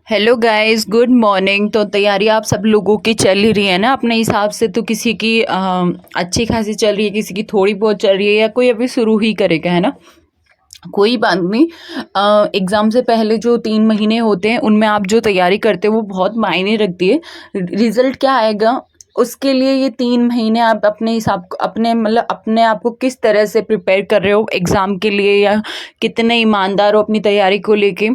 Hello guys, good morning. तो तैयारी आप सब लोगों की चल ही रही है ना अपने हिसाब से। तो किसी की अच्छी खासी चल रही है, किसी की थोड़ी बहुत चल रही है, या कोई अभी शुरू ही करेगा, है ना। कोई बात नहीं। एग्ज़ाम से पहले जो 3 महीने होते हैं उनमें आप जो तैयारी करते हो वो बहुत मायने रखती है। रिजल्ट क्या आएगा उसके लिए ये 3 महीने आप अपने हिसाब अपने मतलब अपने आप को किस तरह से प्रिपेयर कर रहे हो एग्ज़ाम के लिए, या कितने ईमानदार हो अपनी तैयारी को लेके,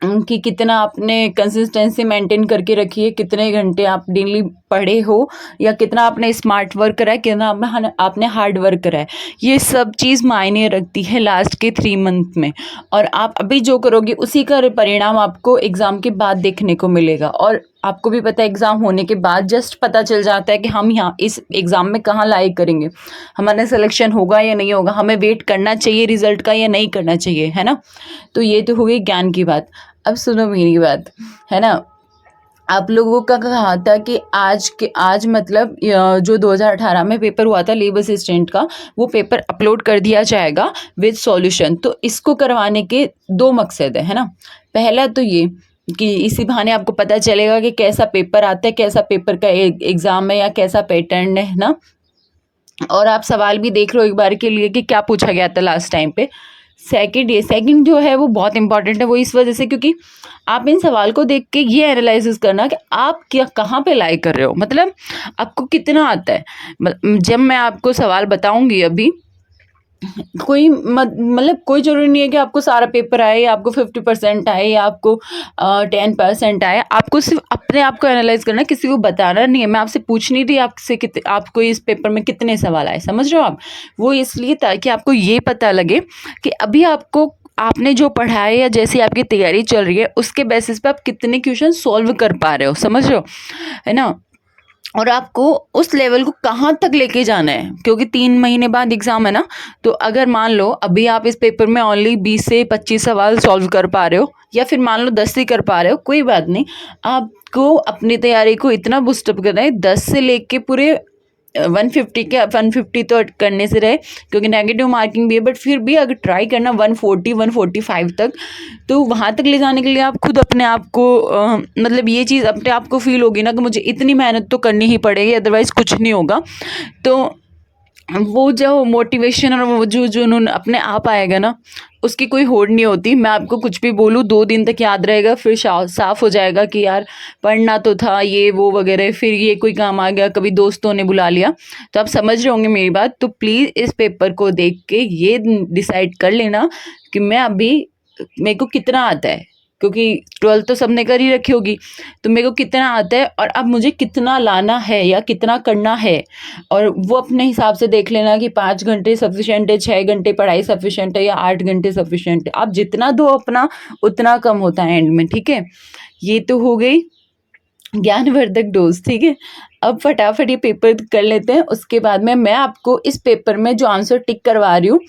कि कितना आपने कंसिस्टेंसी मेंटेन करके रखी है, कितने घंटे आप डेली पढ़े हो, या कितना आपने स्मार्ट वर्क करा है, कितना आपने हार्ड वर्क करा है। ये सब चीज़ मायने रखती है लास्ट के 3 मंथ में। और आप अभी जो करोगे उसी का परिणाम आपको एग्ज़ाम के बाद देखने को मिलेगा। और आपको भी पता है एग्ज़ाम होने के बाद जस्ट पता चल जाता है कि हम यहाँ इस एग्ज़ाम में कहाँ लाइक करेंगे, हमारा सिलेक्शन होगा या नहीं होगा, हमें वेट करना चाहिए रिजल्ट का या नहीं करना चाहिए, है ना। तो ये तो हो गई ज्ञान की बात। अब सुनो मेरी बात, है ना। आप लोगों का कहा था कि आज मतलब जो 2018 में पेपर हुआ था लेबर असिस्टेंट का, वो पेपर अपलोड कर दिया जाएगा विद सॉल्यूशन। तो इसको करवाने के 2 मकसद है ना। पहला तो ये कि इसी बहाने आपको पता चलेगा कि कैसा पेपर आता है, कैसा पेपर का एग्ज़ाम है, या कैसा पैटर्न है ना। और आप सवाल भी देख लो एक बार के लिए कि क्या पूछा गया था लास्ट टाइम पे। सेकंड जो है वो बहुत इंपॉर्टेंट है, वो इस वजह से क्योंकि आप इन सवाल को देख के ये एनालिसिस करना कि आप क्या कहाँ पे लाई कर रहे हो, मतलब आपको कितना आता है। जब मैं आपको सवाल बताऊंगी अभी, कोई मतलब कोई ज़रूरी नहीं है कि आपको सारा पेपर आए, या आपको 50% आए, या आपको 10% आए। आपको सिर्फ अपने आप को एनालाइज करना, किसी को बताना नहीं है। मैं आपसे पूछ नहीं रही आपसे आपको इस पेपर में कितने सवाल आए, समझ रहे हो आप। वो इसलिए ताकि आपको ये पता लगे कि अभी आपने जो पढ़ा है या जैसी आपकी तैयारी चल रही है उसके बेसिस पे आप कितने क्वेश्चन सॉल्व कर पा रहे हो, समझ रहे हो, है ना। और आपको उस लेवल को कहाँ तक लेके जाना है, क्योंकि 3 महीने बाद एग्ज़ाम है ना। तो अगर मान लो अभी आप इस पेपर में ओनली 20 से 25 सवाल सॉल्व कर पा रहे हो, या फिर मान लो 10 ही कर पा रहे हो, कोई बात नहीं। आपको अपनी तैयारी को इतना बूस्टअप करना है 10 से लेके पूरे 150 के 150 तो करने से रहे, क्योंकि नेगेटिव मार्किंग भी है। बट फिर भी अगर ट्राई करना 140 145 तक, तो वहाँ तक ले जाने के लिए आप खुद अपने आप को मतलब ये चीज़ अपने आप को फील होगी ना कि मुझे इतनी मेहनत तो करनी ही पड़ेगी, अदरवाइज़ कुछ नहीं होगा। तो वो जो मोटिवेशन और वो जो जुनून अपने आप आएगा ना, उसकी कोई होड़ नहीं होती। मैं आपको कुछ भी बोलूँ 2 दिन तक याद रहेगा, फिर साफ हो जाएगा कि यार पढ़ना तो था ये वो वगैरह, फिर ये कोई काम आ गया, कभी दोस्तों ने बुला लिया। तो आप समझ रहे होंगे मेरी बात। तो प्लीज़ इस पेपर को देख के ये डिसाइड कर लेना कि मैं अभी मेरे को कितना आता है, क्योंकि 12th तो सबने कर ही रखी होगी। तो मेरे को कितना आता है और अब मुझे कितना लाना है या कितना करना है। और वो अपने हिसाब से देख लेना कि 5 घंटे सफिशेंट है, 6 घंटे पढ़ाई सफिशेंट है, या 8 घंटे सफिशेंट है। आप जितना दो अपना उतना कम होता है एंड में, ठीक है। ये तो हो गई ज्ञानवर्धक डोज, ठीक है। अब फटाफट ये पेपर कर लेते हैं। उसके बाद में मैं आपको इस पेपर में जो आंसर टिक करवा रही हूँ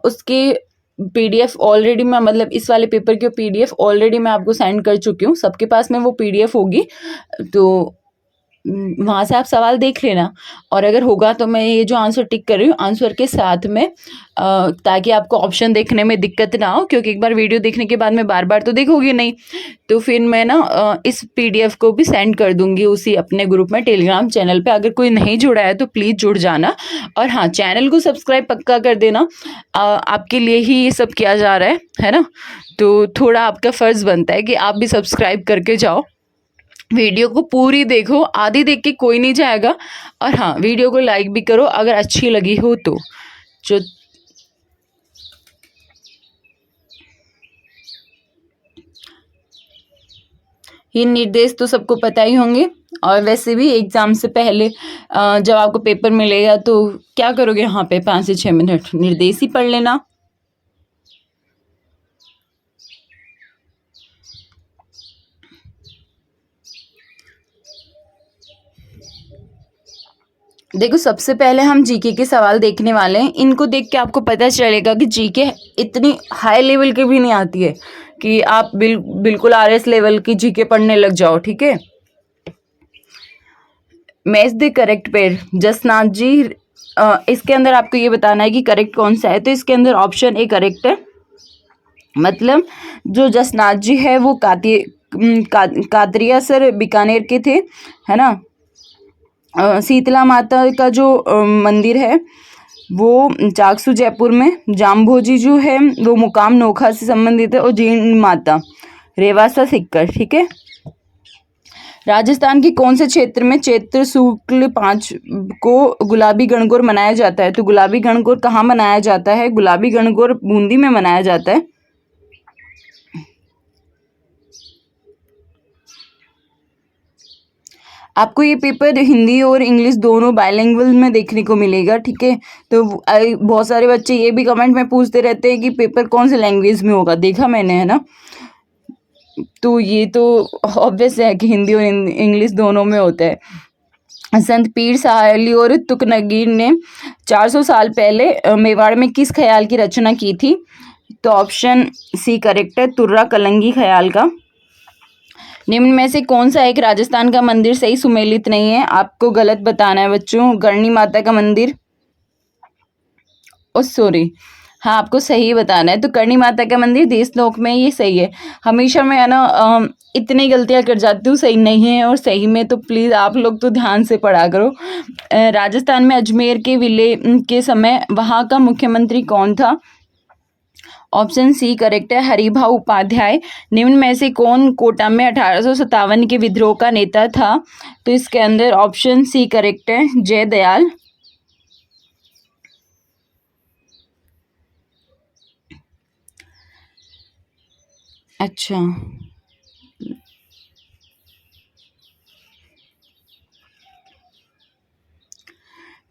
उसके पीडीएफ ऑलरेडी मैं मतलब इस वाले पेपर की पीडीएफ ऑलरेडी मैं आपको सेंड कर चुकी हूँ। सबके पास में वो पीडीएफ होगी, तो वहाँ से आप सवाल देख लेना। और अगर होगा तो मैं ये जो आंसर टिक कर रही हूँ आंसर के साथ में ताकि आपको ऑप्शन देखने में दिक्कत ना हो, क्योंकि एक बार वीडियो देखने के बाद में बार बार तो देखोगे नहीं। तो फिर मैं ना इस पीडीएफ को भी सेंड कर दूंगी उसी अपने ग्रुप में टेलीग्राम चैनल पे। अगर कोई नहीं जुड़ा है तो प्लीज़ जुड़ जाना। और हाँ, चैनल को सब्सक्राइब पक्का कर देना। आपके लिए ही ये सब किया जा रहा है ना। तो थोड़ा आपका फ़र्ज़ बनता है कि आप भी सब्सक्राइब करके जाओ। वीडियो को पूरी देखो, आधी देख के कोई नहीं जाएगा। और हाँ, वीडियो को लाइक भी करो अगर अच्छी लगी हो तो। जो ये निर्देश तो सबको पता ही होंगे। और वैसे भी एग्ज़ाम से पहले जब आपको पेपर मिलेगा तो क्या करोगे, यहाँ पे 5 से 6 मिनट निर्देश ही पढ़ लेना। देखो, सबसे पहले हम जीके के सवाल देखने वाले हैं। इनको देख के आपको पता चलेगा कि जीके इतनी हाई लेवल की भी नहीं आती है कि आप बिल्कुल आरएस लेवल की जीके पढ़ने लग जाओ, ठीक है। Match the correct pair, Jasnath ji. इसके अंदर आपको ये बताना है कि करेक्ट कौन सा है। तो इसके अंदर ऑप्शन ए करेक्ट है, मतलब जो जसनाथ जी है वो कादरिया सर बीकानेर के थे, है ना। शीतला माता का जो मंदिर है वो चाकसू जयपुर में। जाम्भोजी जो है वो मुकाम नोखा से संबंधित है। और जीर्ण माता रेवासा सीकर, ठीक है। राजस्थान के कौन से क्षेत्र में चैत्र शुक्ल 5 को गुलाबी गणगौर मनाया जाता है? तो गुलाबी गणगौर कहाँ मनाया जाता है? गुलाबी गणगौर बूंदी में मनाया जाता है। आपको ये पेपर हिंदी और इंग्लिश दोनों बायलिंगुअल में देखने को मिलेगा, ठीक है। तो बहुत सारे बच्चे ये भी कमेंट में पूछते रहते हैं कि पेपर कौन से लैंग्वेज में होगा, देखा मैंने, है ना। तो ये तो ऑब्वियस है कि हिंदी और इंग्लिश दोनों में होता है। संत पीर साहली और तुकनगीर ने 400 साल पहले मेवाड़ में किस ख्याल की रचना की थी? तो ऑप्शन सी करेक्ट है, तुर्रा कलंगी ख्याल का। निम्न में से कौन सा एक राजस्थान का मंदिर सही सुमेलित नहीं है? आपको गलत बताना है बच्चों। गढ़नी माता का मंदिर, ओ सॉरी, हाँ आपको सही बताना है। तो करणी माता का मंदिर देशनोक में, ये सही है। हमेशा मैं है ना इतनी गलतियां कर जाती हूँ सही नहीं है और सही में, तो प्लीज़ आप लोग तो ध्यान से पढ़ा करो। राजस्थान में अजमेर के विलय के समय वहाँ का मुख्यमंत्री कौन था? ऑप्शन सी करेक्ट है, हरिभाऊ उपाध्याय। निम्न में से कौन कोटा में 1857 के विद्रोह का नेता था? तो इसके अंदर ऑप्शन सी करेक्ट है, जयदयाल। अच्छा,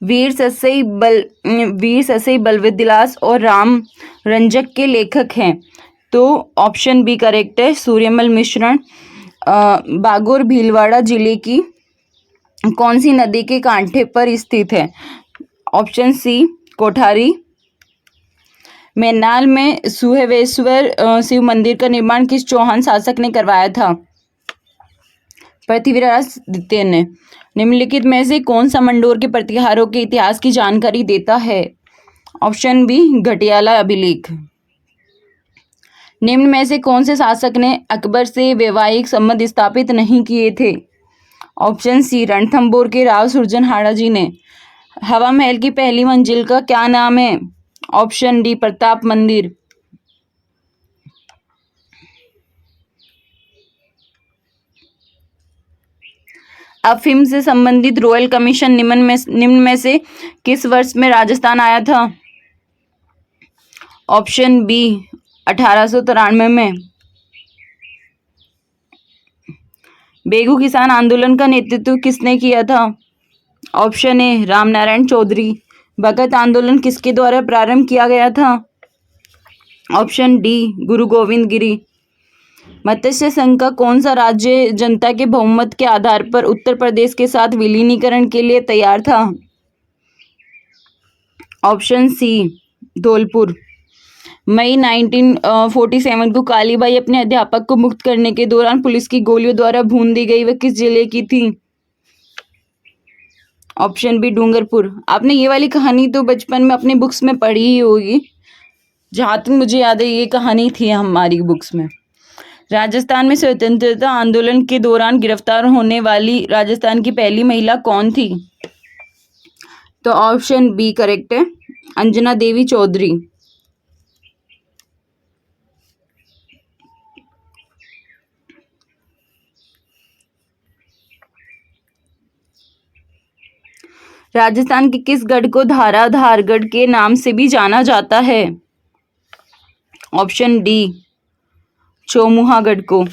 वीर ससई बलविद्यास और राम रंजक के लेखक हैं। तो ऑप्शन बी करेक्ट है, सूर्यमल मिश्रण। बागोर भीलवाड़ा जिले की कौन सी नदी के कांठे पर स्थित है? ऑप्शन सी कोठारी। मैनाल में सुहेवेश्वर शिव मंदिर का निर्माण किस चौहान शासक ने करवाया था? पृथ्वीराज द्वितीय ने। निम्नलिखित में से कौन सा मंडोर के प्रतिहारों के इतिहास की जानकारी देता है? ऑप्शन बी घटियाला अभिलेख। निम्न में से कौन से शासक ने अकबर से वैवाहिक संबंध स्थापित नहीं किए थे? ऑप्शन सी रणथंभौर के राव सुरजनहाड़ा जी ने। हवा महल की पहली मंजिल का क्या नाम है? ऑप्शन डी प्रताप मंदिर। अफीम से संबंधित रॉयल कमीशन निम्न में से किस वर्ष में राजस्थान आया था? ऑप्शन बी 1893 में। बेगू किसान आंदोलन का नेतृत्व किसने किया था? Option A Ramnarayan Chaudhary. भगत आंदोलन किसके द्वारा प्रारंभ किया गया था? ऑप्शन डी गुरु गोविंद गिरी। मत्स्य संघ का कौन सा राज्य जनता के बहुमत के आधार पर उत्तर प्रदेश के साथ विलीनीकरण के लिए तैयार था? Option C Dholpur. मई 1947 को कालीबाई अपने अध्यापक को मुक्त करने के दौरान पुलिस की गोलियों द्वारा भून दी गई, वह किस जिले की थी? Option B Dungarpur. आपने ये वाली कहानी तो बचपन में अपनी बुक्स में पढ़ी ही होगी, जहाँ तक मुझे याद है ये कहानी थी हमारी बुक्स में। राजस्थान में स्वतंत्रता आंदोलन के दौरान गिरफ्तार होने वाली राजस्थान की पहली महिला कौन थी? तो ऑप्शन बी करेक्ट है, अंजना देवी चौधरी। राजस्थान के किस गढ़ को धारगढ़ के नाम से भी जाना जाता है? ऑप्शन डी चौमुहागढ़ को।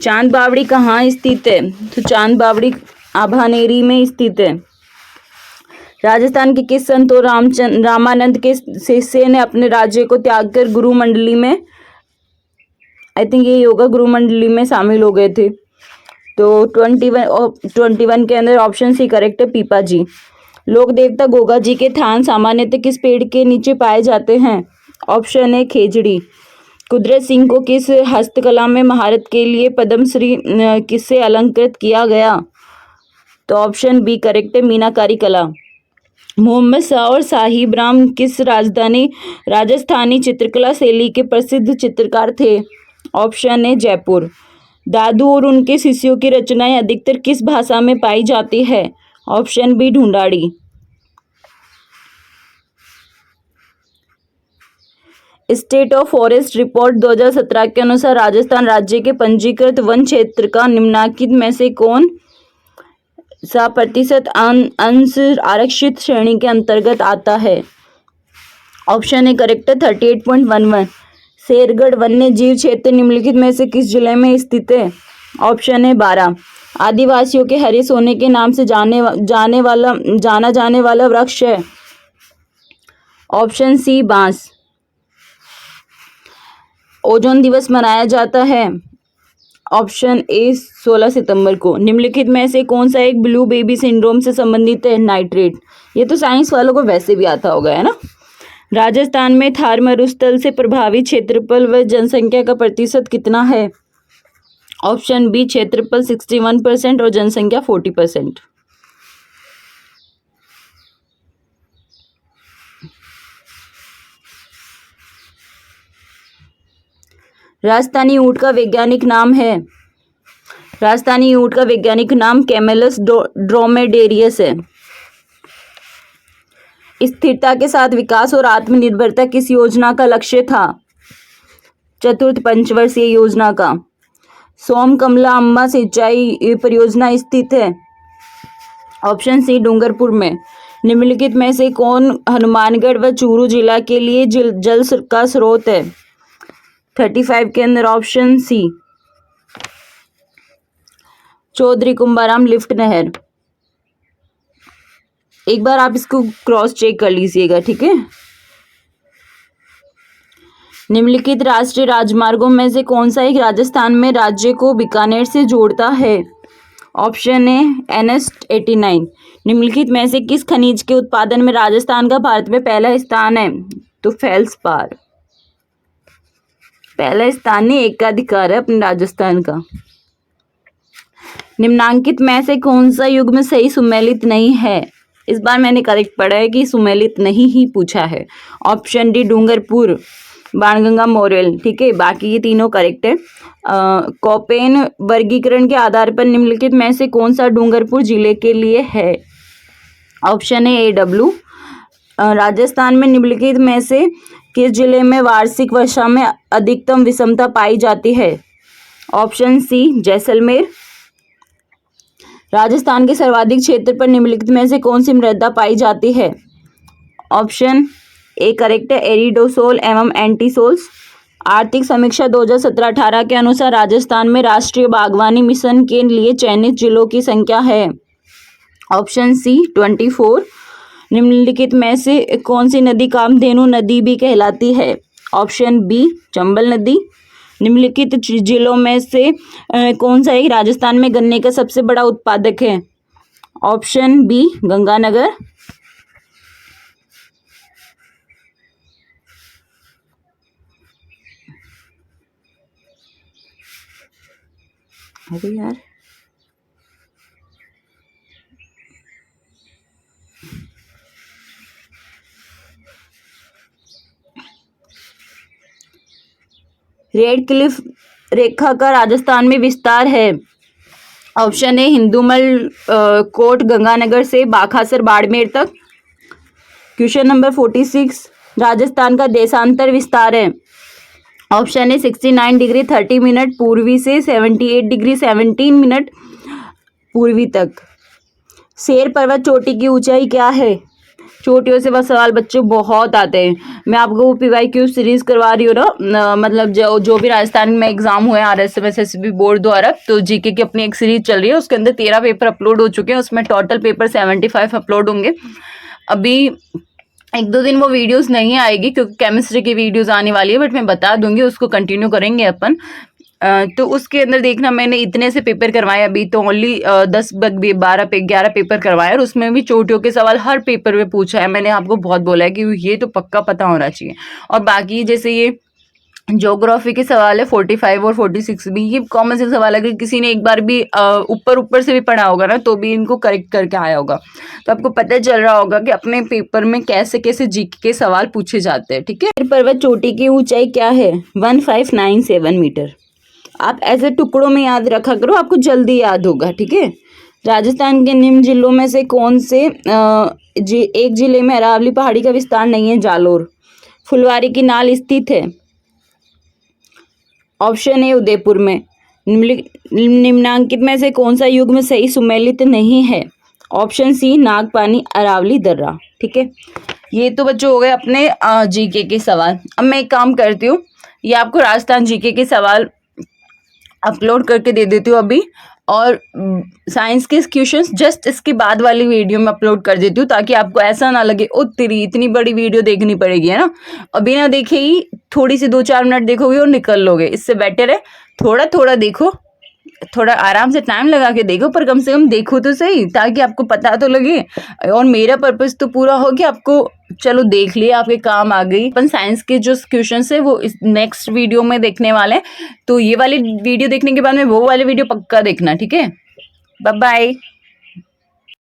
चांद बावड़ी कहाँ स्थित है? तो चांद बावड़ी आभानेरी में स्थित है। राजस्थान के किस संत और रामानंद के शिष्य ने अपने राज्य को त्याग कर गुरु मंडली में, आई थिंक ये योगा गुरु मंडली में शामिल हो गए थे? तो 21 के अंदर ऑप्शन सी करेक्ट है, पीपा जी। लोक देवता गोगा जी के थान सामान्यतः किस पेड़ के नीचे पाए जाते हैं? ऑप्शन है खेजड़ी। कुदरत सिंह को किस हस्तकला में महारत के लिए पद्मश्री किससे अलंकृत किया गया? तो ऑप्शन बी करेक्ट है, मीनाकारी कला। मोहम्मद शाह और साहिब राम किस राजस्थानी चित्रकला शैली के प्रसिद्ध चित्रकार थे? Option A Jaipur. दादू और उनके शिष्यों की रचनाएं अधिकतर किस भाषा में पाई जाती है? Option B Dhundhari. State of forest report 2017 के अनुसार राजस्थान राज्य के पंजीकृत वन क्षेत्र का निम्नलिखित में से कौन सा प्रतिशत अंश आरक्षित श्रेणी के अंतर्गत आता है? ऑप्शन ए करेक्ट है 38.11। शेरगढ़ वन्य जीव क्षेत्र निम्नलिखित में से किस जिले में स्थित है? ऑप्शन ए 12। आदिवासियों के हरे सोने के नाम से जाना जाने वाला वृक्ष है? ऑप्शन सी बांस। ओजोन दिवस मनाया जाता है? ऑप्शन ए 16 सितंबर को। निम्नलिखित में से कौन सा एक ब्लू बेबी सिंड्रोम से संबंधित है? नाइट्रेट। ये तो साइंस वालों को वैसे भी आता होगा, है ना। राजस्थान में थार मरुस्थल से प्रभावित क्षेत्रफल व जनसंख्या का प्रतिशत कितना है? ऑप्शन बी क्षेत्रफल 61% और जनसंख्या 40%। राजस्थानी ऊंट का वैज्ञानिक नाम है? राजस्थानी ऊंट का वैज्ञानिक नाम कैमेलस ड्रोमेडेरियस है। स्थिरता के साथ विकास और आत्मनिर्भरता किस योजना का लक्ष्य था? चतुर्थ पंचवर्षीय योजना का। सोम कमला अम्बा सिंचाई परियोजना स्थित है? ऑप्शन सी डूंगरपुर में। निम्नलिखित में से कौन हनुमानगढ़ व चूरू जिला के लिए जल का स्रोत है? 35 के अंदर option C Chaudhary Kumbharam lift नहर। एक बार आप इसको क्रॉस चेक कर लीजिएगा, ठीक है। निम्नलिखित राष्ट्रीय राजमार्गों में से कौन सा एक राजस्थान में राज्य को बीकानेर से जोड़ता है? ऑप्शन ए NH 89। निम्नलिखित में से किस खनिज के उत्पादन में राजस्थान का भारत में पहला स्थान है? तो फेल्सपार। पहला स्थान नहीं, एकाधिकार है अपने राजस्थान का। निम्नांकित में से कौन सा युग्म सही सुमेलित नहीं है? इस बार मैंने करेक्ट पढ़ा है कि सुमेलित नहीं ही पूछा है। Option D Dungarpur, Banganga Morel, ठीक है। बाकी ये तीनों करेक्ट है। कोपेन वर्गीकरण के आधार पर निम्नलिखित में से कौन सा डूंगरपुर जिले के लिए है? ऑप्शन ए AW। राजस्थान में निम्नलिखित में से किस जिले में वार्षिक वर्षा में अधिकतम विषमता पाई जाती है? ऑप्शन सी जैसलमेर। राजस्थान के सर्वाधिक क्षेत्र पर निम्नलिखित में से कौन सी मृदा पाई जाती है? ऑप्शन ए करेक्ट है एरिडोसोल एवं एंटीसोल्स। आर्थिक समीक्षा 2017-18 के अनुसार राजस्थान में राष्ट्रीय बागवानी मिशन के लिए चयनित जिलों की संख्या है? Option C 24। निम्नलिखित में से कौन सी नदी कामधेनु नदी भी कहलाती है? ऑप्शन बी चंबल नदी। निम्नलिखित जिलों में से कौन सा एक राजस्थान में गन्ने का सबसे बड़ा उत्पादक है? Option B Ganganagar. अरे यार रेड क्लिफ रेखा का राजस्थान में विस्तार है? Option A Hindumalkot Ganganagar से बाखासर बाड़मेर तक। क्वेश्चन नंबर 46 राजस्थान का देशांतर विस्तार है? ऑप्शन ए 69 डिग्री 30 मिनट पूर्वी से 78 डिग्री 17 मिनट पूर्वी तक। शेर पर्वत चोटी की ऊंचाई क्या है? चोटियों से बस सवाल बच्चों बहुत आते हैं। मैं आपको वो PYQ सीरीज करवा रही हूँ ना, मतलब जो भी राजस्थान में एग्जाम हुए RSM SSB बोर्ड द्वारा, तो GK की अपनी एक सीरीज चल रही है। उसके अंदर 13 पेपर अपलोड हो चुके हैं। उसमें टोटल पेपर 75 अपलोड होंगे। अभी 1-2 दिन वो वीडियोस नहीं आएगी क्योंकि केमिस्ट्री की वीडियोस आने वाली है, बट मैं बता दूंगी, उसको कंटिन्यू करेंगे अपन। तो उसके अंदर देखना मैंने इतने से पेपर करवाए, अभी तो ओनली 11 पेपर करवाए, और उसमें भी चोटियों के सवाल हर पेपर में पूछा है। मैंने आपको बहुत बोला है कि ये तो पक्का पता होना चाहिए। और बाकी जैसे ये ज्योग्राफी के सवाल है 45 और 46 भी, ये कॉमन से सवाल है। अगर किसी ने एक बार भी ऊपर ऊपर से भी पढ़ा होगा ना तो भी इनको करेक्ट करके आया होगा, तो आपको पता चल रहा होगा कि अपने पेपर में कैसे कैसे जीके के सवाल पूछे जाते हैं। ठीक है, पर्वत चोटी की ऊंचाई क्या है? 1597 मीटर। आप ऐसे टुकड़ों में याद रखा करो, आपको जल्दी याद होगा। ठीक है, राजस्थान के निम्न जिलों में से कौन से एक जिले में अरावली पहाड़ी का विस्तार नहीं है? जालोर। फुलवारी की नाल स्थित है? ऑप्शन ए उदयपुर में। निम्नांकित में से कौन सा युग्म सही सुमेलित नहीं है? ऑप्शन सी नागपानी अरावली दर्रा। ठीक है, ये तो बच्चों हो गए अपने जीके के सवाल। अब मैं एक काम करती हूँ, ये आपको राजस्थान जीके के सवाल अपलोड करके दे देती हूँ अभी, और साइंस के क्वेश्चंस जस्ट इसके बाद वाली वीडियो में अपलोड कर देती हूँ, ताकि आपको ऐसा ना लगे ओ तेरी इतनी बड़ी वीडियो देखनी पड़ेगी, है ना। और बिना देखे ही थोड़ी सी 2-4 मिनट देखोगे और निकल लोगे। इससे बेटर है थोड़ा थोड़ा देखो, थोड़ा आराम से टाइम लगा के देखो, पर कम से कम देखो तो सही, ताकि आपको पता तो लगे। और मेरा पर्पस तो पूरा हो गया, आपको चलो देख लिया, आपके काम आ गई। अपन साइंस के जो क्वेश्चन है वो इस नेक्स्ट वीडियो में देखने वाले हैं, तो ये वाली वीडियो देखने के बाद में वो वाली वीडियो पक्का देखना। ठीक है, बाय बाय।